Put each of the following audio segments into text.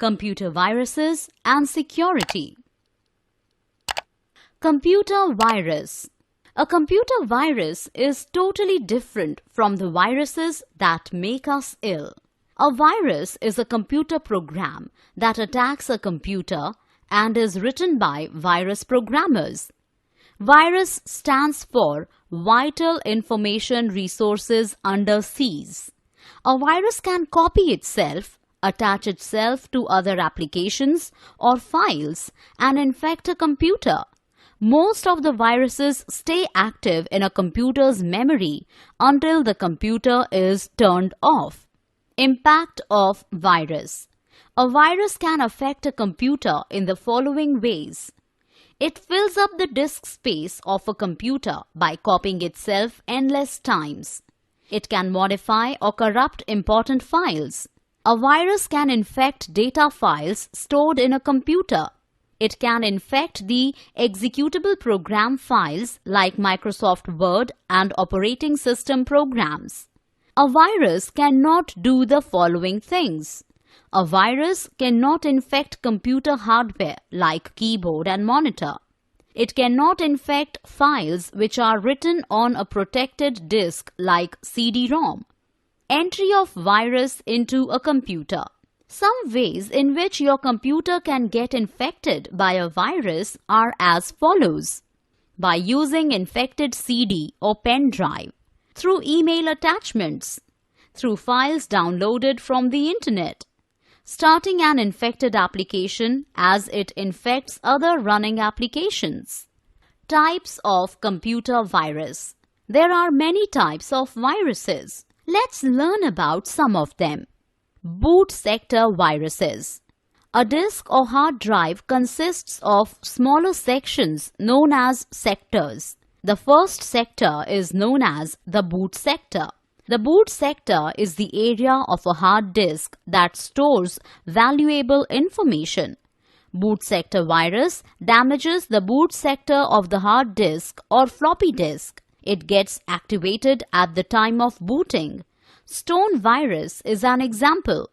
computer viruses and security. Computer virus. A computer virus is totally different from the viruses that make us ill. A virus is a computer program that attacks a computer and is written by virus programmers. Virus stands for Vital Information Resources Under Siege. A virus can copy itself, attach itself to other applications or files, and infect a computer. Most of the viruses stay active in a computer's memory until the computer is turned off. Impact of virus. A virus can affect a computer in the following ways. It fills up the disk space of a computer by copying itself endless times. It can modify or corrupt important files. A virus can infect data files stored in a computer. It can infect the executable program files like Microsoft Word and operating system programs. A virus cannot do the following things. A virus cannot infect computer hardware like keyboard and monitor. It cannot infect files which are written on a protected disk like CD-ROM. Entry of virus into a computer. Some ways in which your computer can get infected by a virus are as follows. By using infected CD or pen drive, through email attachments, through files downloaded from the internet, starting an infected application as it infects other running applications. Types of computer virus. There are many types of viruses. Let's learn about some of them. Boot sector viruses. A disk or hard drive consists of smaller sections known as sectors. The first sector is known as the boot sector. The boot sector is the area of a hard disk that stores valuable information. Boot sector virus damages the boot sector of the hard disk or floppy disk. It gets activated at the time of booting. Stone virus is an example.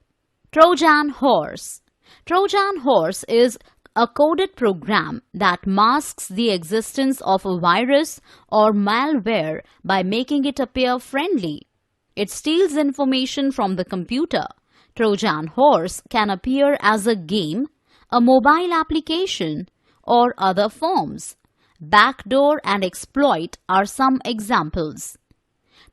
Trojan horse. Trojan horse is a coded program that masks the existence of a virus or malware by making it appear friendly. It steals information from the computer. Trojan horse can appear as a game, a mobile application, or other forms. Backdoor and exploit are some examples.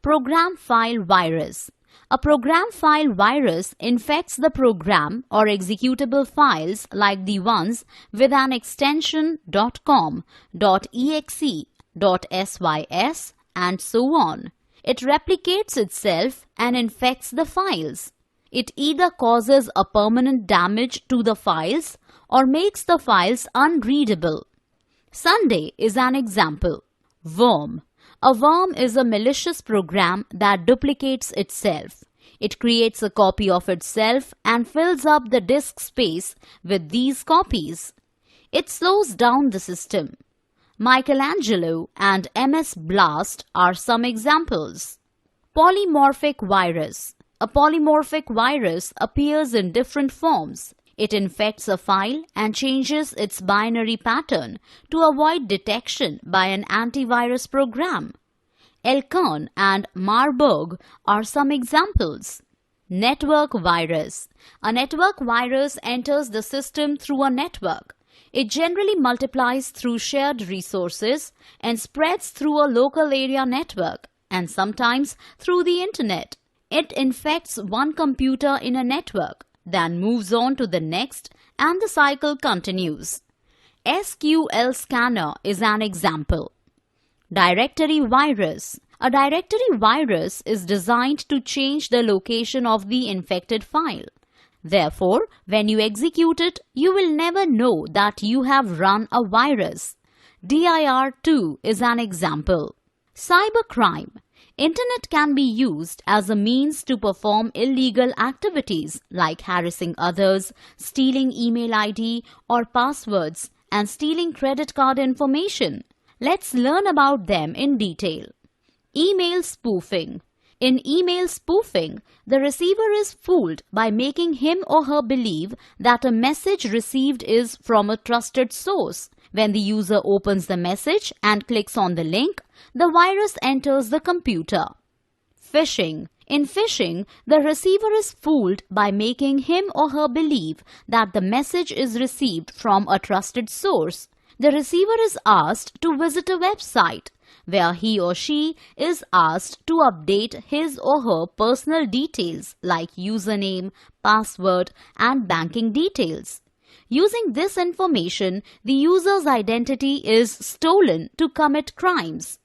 Program file virus. A program file virus infects the program or executable files like the ones with an extension .com, .exe, .sys, and so on. It replicates itself and infects the files. It either causes a permanent damage to the files or makes the files unreadable. Sunday is an example. Worm. A worm is a malicious program that duplicates itself. It creates a copy of itself and fills up the disk space with these copies. It slows down the system. Michelangelo and MS Blast are some examples. Polymorphic virus. A polymorphic virus appears in different forms. It infects a file and changes its binary pattern to avoid detection by an antivirus program. Elkern and Marburg are some examples. Network virus. A network virus enters the system through a network. It generally multiplies through shared resources and spreads through a local area network and sometimes through the internet. It infects one computer in a network, then moves on to the next, and the cycle continues. SQL scanner is an example. Directory virus. A directory virus is designed to change the location of the infected file. Therefore, when you execute it, you will never know that you have run a virus. DIR2 is an example. Cybercrime. Internet can be used as a means to perform illegal activities like harassing others, stealing email ID or passwords, and stealing credit card information. Let's learn about them in detail. Email spoofing. In email spoofing, the receiver is fooled by making him or her believe that a message received is from a trusted source. When the user opens the message and clicks on the link, the virus enters the computer. Phishing. In phishing, the receiver is fooled by making him or her believe that the message is received from a trusted source. The receiver is asked to visit a website where he or she is asked to update his or her personal details like username, password, and banking details. Using this information, the user's identity is stolen to commit crimes.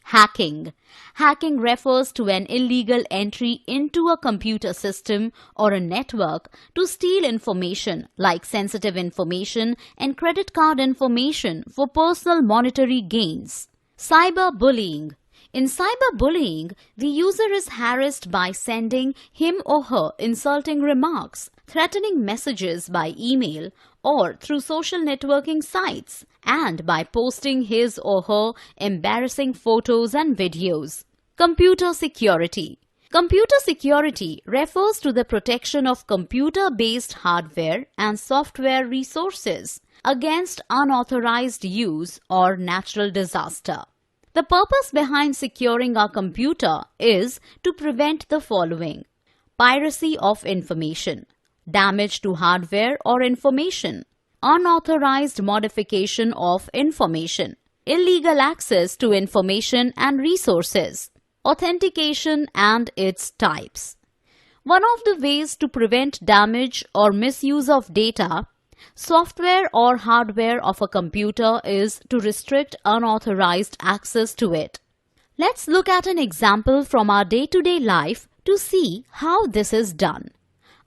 Hacking. Hacking refers to an illegal entry into a computer system or a network to steal information like sensitive information and credit card information for personal monetary gains. Cyberbullying. In cyberbullying, the user is harassed by sending him or her insulting remarks, threatening messages by email or through social networking sites, and by posting his or her embarrassing photos and videos. Computer security. Computer security refers to the protection of computer-based hardware and software resources against unauthorized use or natural disaster. The purpose behind securing our computer is to prevent the following: piracy of information, damage to hardware or information, unauthorized modification of information, illegal access to information and resources, authentication and its types. One of the ways to prevent damage or misuse of data, software or hardware of a computer is to restrict unauthorized access to it. Let's look at an example from our day-to-day life to see how this is done.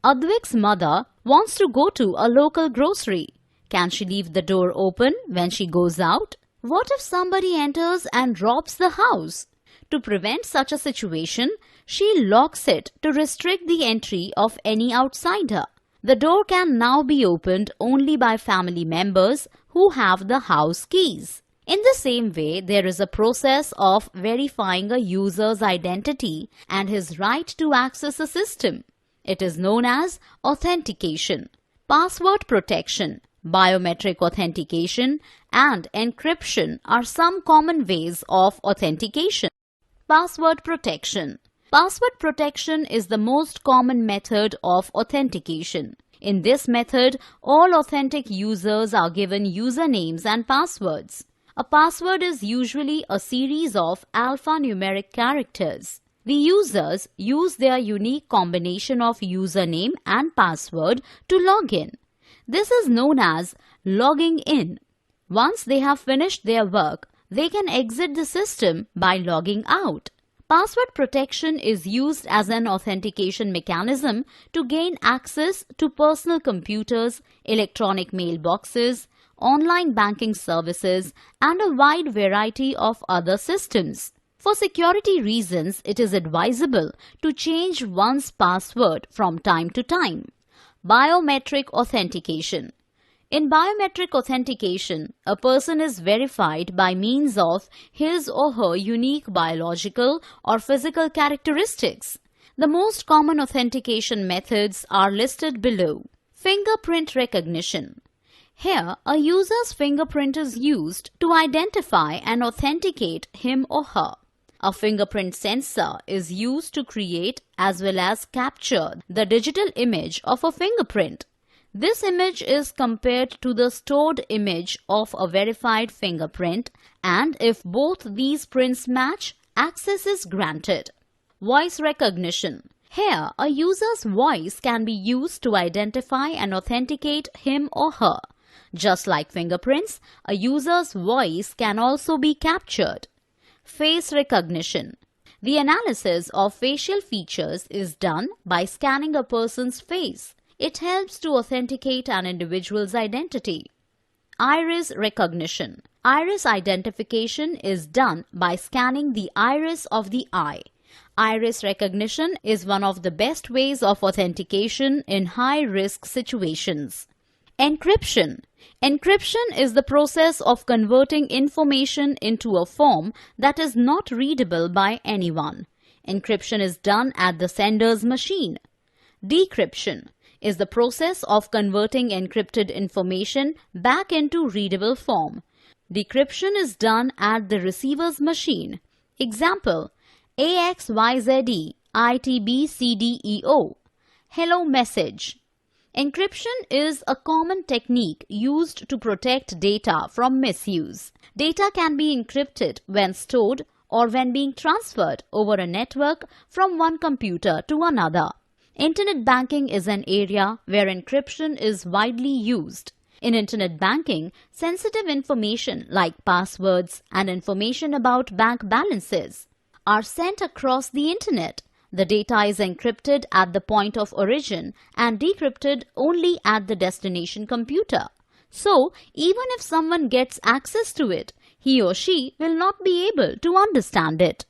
Advik's mother wants to go to a local grocery. Can she leave the door open when she goes out? What if somebody enters and robs the house? To prevent such a situation, she locks it to restrict the entry of any outsider. The door can now be opened only by family members who have the house keys. In the same way, there is a process of verifying a user's identity and his right to access a system. It is known as authentication. Password protection, biometric authentication, and encryption are some common ways of authentication. Password protection. Password protection is the most common method of authentication. In this method, all authentic users are given usernames and passwords. A password is usually a series of alphanumeric characters. The users use their unique combination of username and password to log in. This is known as logging in. Once they have finished their work, they can exit the system by logging out. Password protection is used as an authentication mechanism to gain access to personal computers, electronic mailboxes, online banking services, and a wide variety of other systems. For security reasons, it is advisable to change one's password from time to time. Biometric authentication. In biometric authentication, a person is verified by means of his or her unique biological or physical characteristics. The most common authentication methods are listed below. Fingerprint recognition. Here, a user's fingerprint is used to identify and authenticate him or her. A fingerprint sensor is used to create as well as capture the digital image of a fingerprint. This image is compared to the stored image of a verified fingerprint, and if both these prints match, access is granted. Voice recognition. Here, a user's voice can be used to identify and authenticate him or her. Just like fingerprints, a user's voice can also be captured. Face recognition. The analysis of facial features is done by scanning a person's face. It helps to authenticate an individual's identity. Iris recognition. Iris identification is done by scanning the iris of the eye. Iris recognition is one of the best ways of authentication in high-risk situations. Encryption. Encryption is the process of converting information into a form that is not readable by anyone. Encryption is done at the sender's machine. Decryption is the process of converting encrypted information back into readable form. Decryption is done at the receiver's machine. Example: AXYZE ITBCDEO. Hello message. Encryption is a common technique used to protect data from misuse. Data can be encrypted when stored or when being transferred over a network from one computer to another. Internet banking is an area where encryption is widely used. In Internet banking, sensitive information like passwords and information about bank balances are sent across the Internet. The data is encrypted at the point of origin and decrypted only at the destination computer. So, even if someone gets access to it, he or she will not be able to understand it.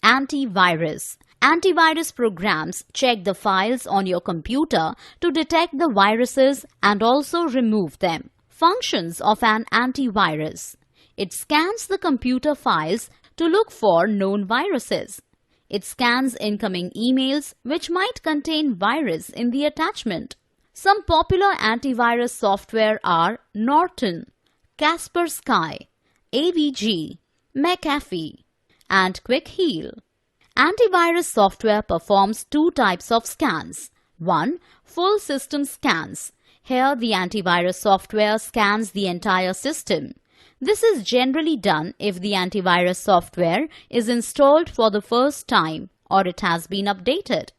Antivirus. Antivirus programs check the files on your computer to detect the viruses and also remove them. Functions of an antivirus. It scans the computer files to look for known viruses. It scans incoming emails which might contain virus in the attachment. Some popular antivirus software are Norton, Kaspersky, AVG, McAfee, and QuickHeal. Antivirus software performs two types of scans. One, full system scans. Here the antivirus software scans the entire system. This is generally done if the antivirus software is installed for the first time or it has been updated.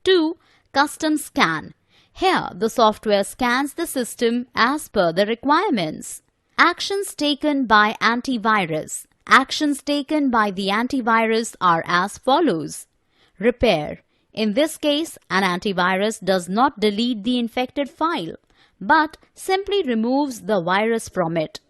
2. Custom scan. Here the software scans the system as per the requirements. Actions taken by antivirus. Actions taken by the antivirus are as follows. Repair. In this case, an antivirus does not delete the infected file, but simply removes the virus from it.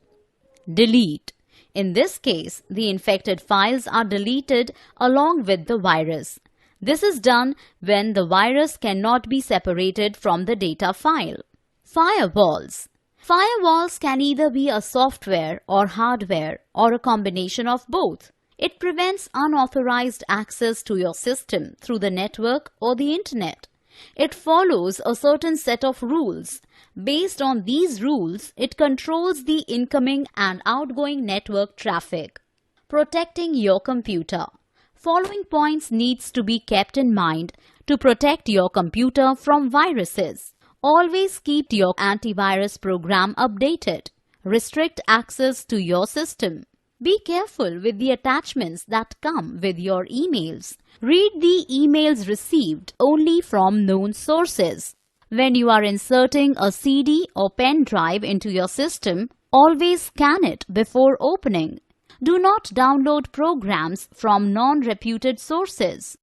Delete. In this case, the infected files are deleted along with the virus. This is done when the virus cannot be separated from the data file. Firewalls. Firewalls can either be a software or hardware or a combination of both. It prevents unauthorized access to your system through the network or the internet. It follows a certain set of rules. Based on these rules, it controls the incoming and outgoing network traffic. Protecting your computer. Following points needs to be kept in mind to protect your computer from viruses. Always keep your antivirus program updated. Restrict access to your system. Be careful with the attachments that come with your emails. Read the emails received only from known sources. When you are inserting a CD or pen drive into your system, always scan it before opening. Do not download programs from non-reputed sources.